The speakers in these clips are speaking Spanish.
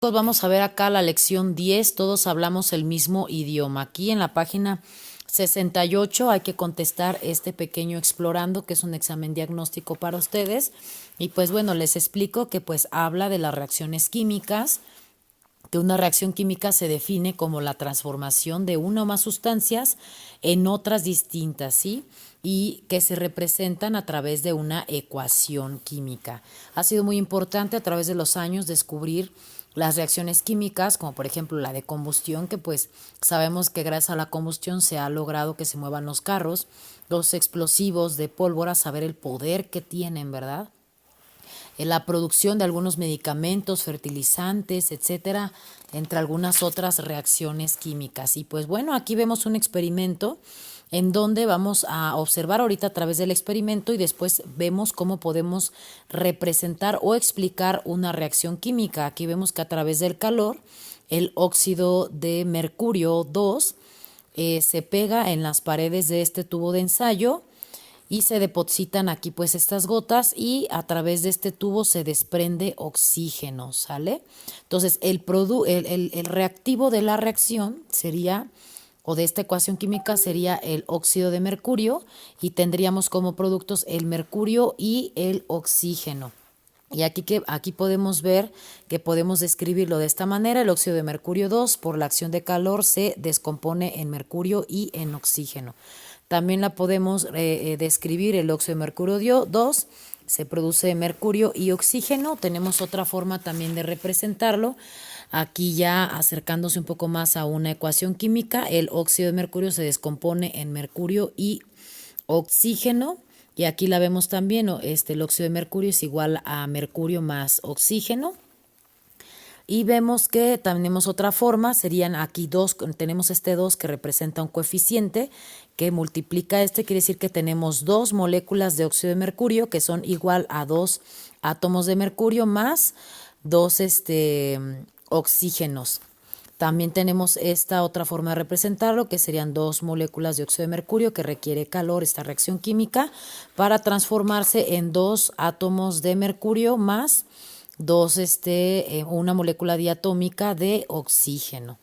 chicos, vamos a ver acá la lección 10, todos hablamos el mismo idioma. Aquí en la página 68 hay que contestar este pequeño explorando, que es un examen diagnóstico para ustedes. Y pues bueno, les explico que pues habla de las reacciones químicas, que una reacción química se define como la transformación de una o más sustancias en otras distintas, ¿sí? Y que se representan a través de una ecuación química. Ha sido muy importante a través de los años descubrir las reacciones químicas, como por ejemplo la de combustión, que pues sabemos que gracias a la combustión se ha logrado que se muevan los carros, los explosivos de pólvora, saber el poder que tienen, ¿verdad? En la producción de algunos medicamentos, fertilizantes, etcétera, entre algunas otras reacciones químicas. Y pues bueno, aquí vemos un experimento en donde vamos a observar ahorita a través del experimento y después vemos cómo podemos representar o explicar una reacción química. Aquí vemos que a través del calor, el óxido de mercurio 2 se pega en las paredes de este tubo de ensayo y se depositan aquí pues estas gotas y a través de este tubo se desprende oxígeno, ¿sale? Entonces el reactivo de la reacción sería, o de esta ecuación química sería el óxido de mercurio y tendríamos como productos el mercurio y el oxígeno. Y aquí podemos ver que podemos describirlo de esta manera. El óxido de mercurio 2 por la acción de calor se descompone en mercurio y en oxígeno. También la podemos describir el óxido de mercurio 2, se produce mercurio y oxígeno. Tenemos otra forma también de representarlo. Aquí ya acercándose un poco más a una ecuación química, el óxido de mercurio se descompone en mercurio y oxígeno. Y aquí la vemos también, el óxido de mercurio es igual a mercurio más oxígeno. Y vemos que tenemos otra forma, serían aquí dos, tenemos este 2 que representa un coeficiente que multiplica quiere decir que tenemos dos moléculas de óxido de mercurio que son igual a 2 átomos de mercurio más 2 oxígenos. También tenemos esta otra forma de representarlo, que serían dos moléculas de óxido de mercurio que requiere calor, esta reacción química, para transformarse en dos átomos de mercurio más una molécula diatómica de oxígeno.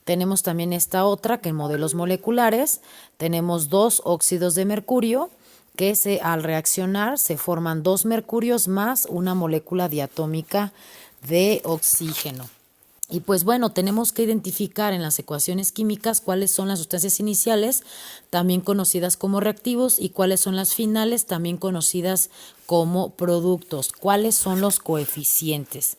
Tenemos también esta otra que en modelos moleculares tenemos dos óxidos de mercurio que al reaccionar se forman dos mercurios más una molécula diatómica de oxígeno. Y pues bueno, tenemos que identificar en las ecuaciones químicas cuáles son las sustancias iniciales, también conocidas como reactivos, y cuáles son las finales, también conocidas como productos. ¿Cuáles son los coeficientes?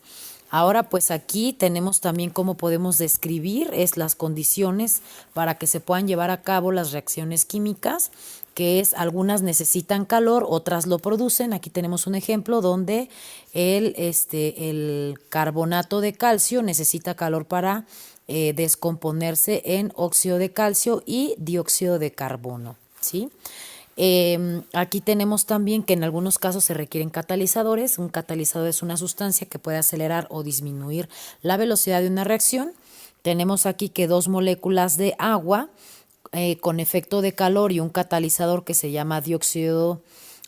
Ahora pues aquí tenemos también cómo podemos describir las condiciones para que se puedan llevar a cabo las reacciones químicas, que es algunas necesitan calor, otras lo producen. Aquí tenemos un ejemplo donde el carbonato de calcio necesita calor para descomponerse en óxido de calcio y dióxido de carbono, ¿sí? Aquí tenemos también que en algunos casos se requieren catalizadores. Un catalizador es una sustancia que puede acelerar o disminuir la velocidad de una reacción. Tenemos aquí que dos moléculas de agua con efecto de calor y un catalizador que se llama dióxido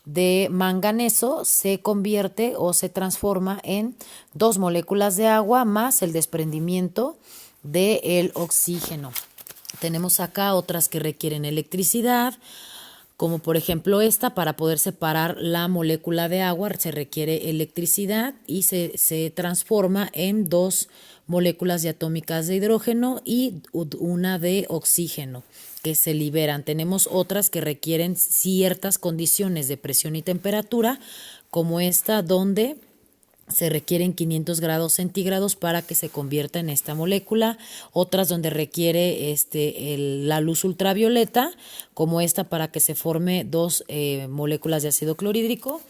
de manganeso se convierte o se transforma en dos moléculas de agua más el desprendimiento del oxígeno. Tenemos acá otras que requieren electricidad, como por ejemplo esta. Para poder separar la molécula de agua se requiere electricidad y se transforma en dos moléculas diatómicas de hidrógeno y una de oxígeno que se liberan. Tenemos otras que requieren ciertas condiciones de presión y temperatura, como esta donde se requieren 500 grados centígrados para que se convierta en esta molécula. Otras donde requiere la luz ultravioleta, como esta, para que se forme dos moléculas de ácido clorhídrico.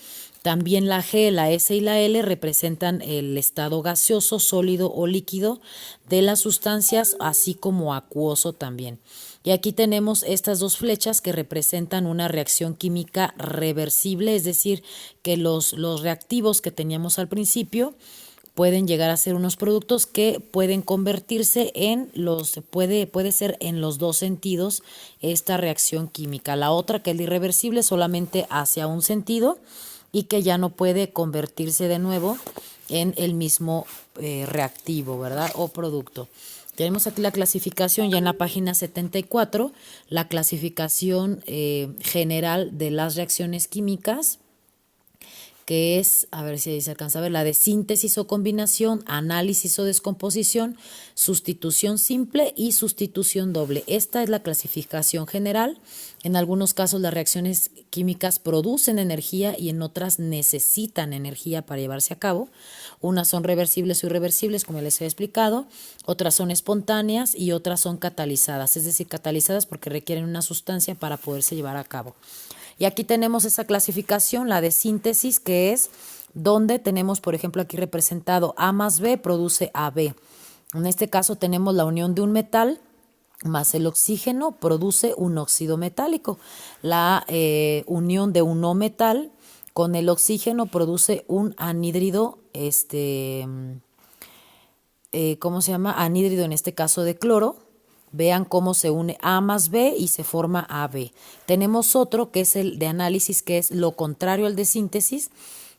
También la G, la S y la L representan el estado gaseoso, sólido o líquido de las sustancias, así como acuoso también. Y aquí tenemos estas dos flechas que representan una reacción química reversible, es decir, que los reactivos que teníamos al principio pueden llegar a ser unos productos que pueden convertirse puede ser en los dos sentidos esta reacción química. La otra, que es la irreversible, solamente hacia un sentido y que ya no puede convertirse de nuevo en el mismo reactivo, ¿verdad? O producto. Tenemos aquí la clasificación ya en la página 74, la clasificación general de las reacciones químicas, que es, a ver si ahí se alcanza a ver, la de síntesis o combinación, análisis o descomposición, sustitución simple y sustitución doble. Esta es la clasificación general. En algunos casos las reacciones químicas producen energía y en otras necesitan energía para llevarse a cabo. Unas son reversibles o irreversibles, como les he explicado, otras son espontáneas y otras son catalizadas, es decir, catalizadas porque requieren una sustancia para poderse llevar a cabo. Y aquí tenemos esa clasificación, la de síntesis, que es donde tenemos, por ejemplo, aquí representado A más B produce AB. En este caso tenemos la unión de un metal más el oxígeno produce un óxido metálico. La unión de un no metal con el oxígeno produce un anhídrido, ¿cómo se llama? Anhídrido en este caso de cloro. Vean cómo se une A más B y se forma AB. Tenemos otro que es el de análisis, que es lo contrario al de síntesis,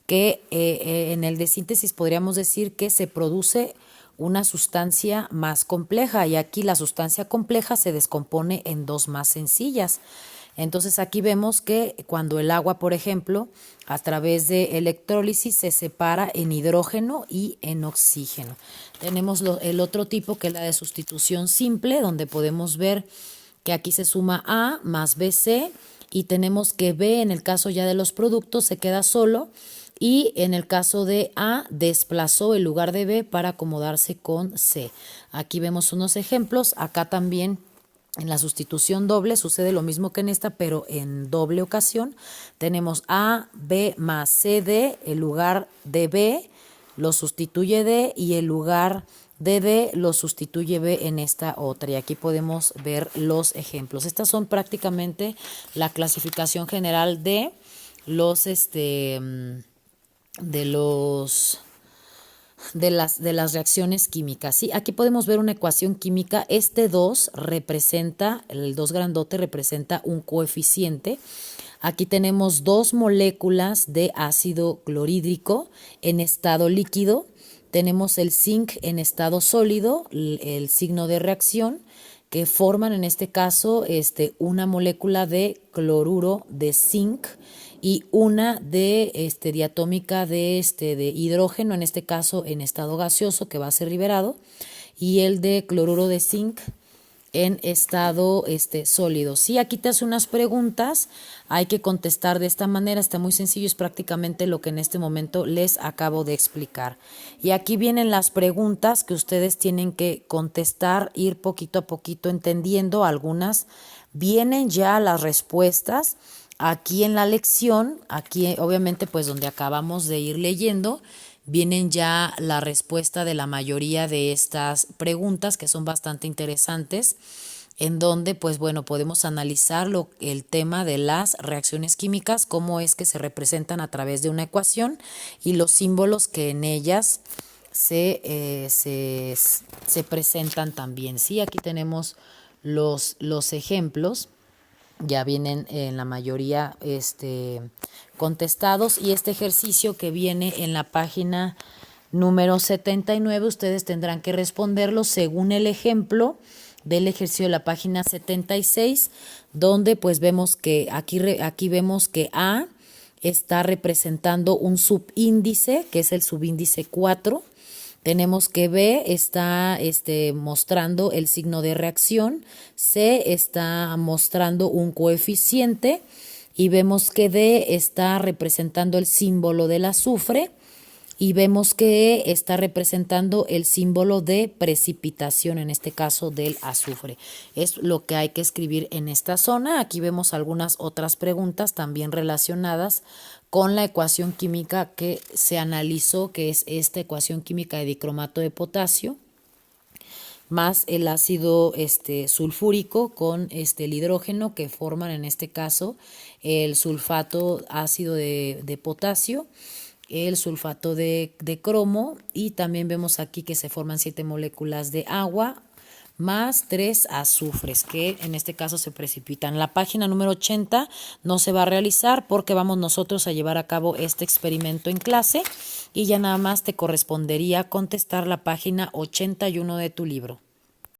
que en el de síntesis podríamos decir que se produce una sustancia más compleja y aquí la sustancia compleja se descompone en dos más sencillas. Entonces aquí vemos que cuando el agua, por ejemplo, a través de electrólisis se separa en hidrógeno y en oxígeno. Tenemos el otro tipo que es la de sustitución simple, donde podemos ver que aquí se suma A más BC y tenemos que B en el caso ya de los productos se queda solo y en el caso de A desplazó el lugar de B para acomodarse con C. Aquí vemos unos ejemplos, acá también. En la sustitución doble sucede lo mismo que en esta, pero en doble ocasión. Tenemos A, B más C, D, el lugar de B lo sustituye D y el lugar de D lo sustituye B en esta otra. Y aquí podemos ver los ejemplos. Estas son prácticamente la clasificación general de las reacciones químicas. ¿Sí? Aquí podemos ver una ecuación química. Este 2 representa, el 2 grandote representa un coeficiente. Aquí tenemos dos moléculas de ácido clorhídrico en estado líquido. Tenemos el zinc en estado sólido, el signo de reacción, que forman en este caso una molécula de cloruro de zinc y una de diatómica de hidrógeno, en este caso en estado gaseoso, que va a ser liberado, y el de cloruro de zinc en estado sólido. Sí, aquí te hace unas preguntas, hay que contestar de esta manera, está muy sencillo, es prácticamente lo que en este momento les acabo de explicar. Y aquí vienen las preguntas que ustedes tienen que contestar, ir poquito a poquito entendiendo. Algunas vienen ya las respuestas aquí en la lección, aquí obviamente pues donde acabamos de ir leyendo, vienen ya la respuesta de la mayoría de estas preguntas que son bastante interesantes, en donde pues bueno podemos analizar el tema de las reacciones químicas, cómo es que se representan a través de una ecuación y los símbolos que en ellas se presentan también. Sí, aquí tenemos los ejemplos. Ya vienen en la mayoría contestados, y este ejercicio que viene en la página número 79 ustedes tendrán que responderlo según el ejemplo del ejercicio de la página 76, donde pues vemos que aquí vemos que A está representando un subíndice, que es el subíndice 4. Tenemos que B está mostrando el signo de reacción, C está mostrando un coeficiente y vemos que D está representando el símbolo del azufre y vemos que E está representando el símbolo de precipitación, en este caso del azufre. Es lo que hay que escribir en esta zona. Aquí vemos algunas otras preguntas también relacionadas con la ecuación química que se analizó, que es esta ecuación química de dicromato de potasio, más el ácido sulfúrico con el hidrógeno, que forman en este caso el sulfato ácido de potasio, el sulfato de cromo, y también vemos aquí que se forman 7 moléculas de agua más 3 azufres, que en este caso se precipitan. La página número 80 no se va a realizar porque vamos nosotros a llevar a cabo este experimento en clase y ya nada más te correspondería contestar la página 81 de tu libro.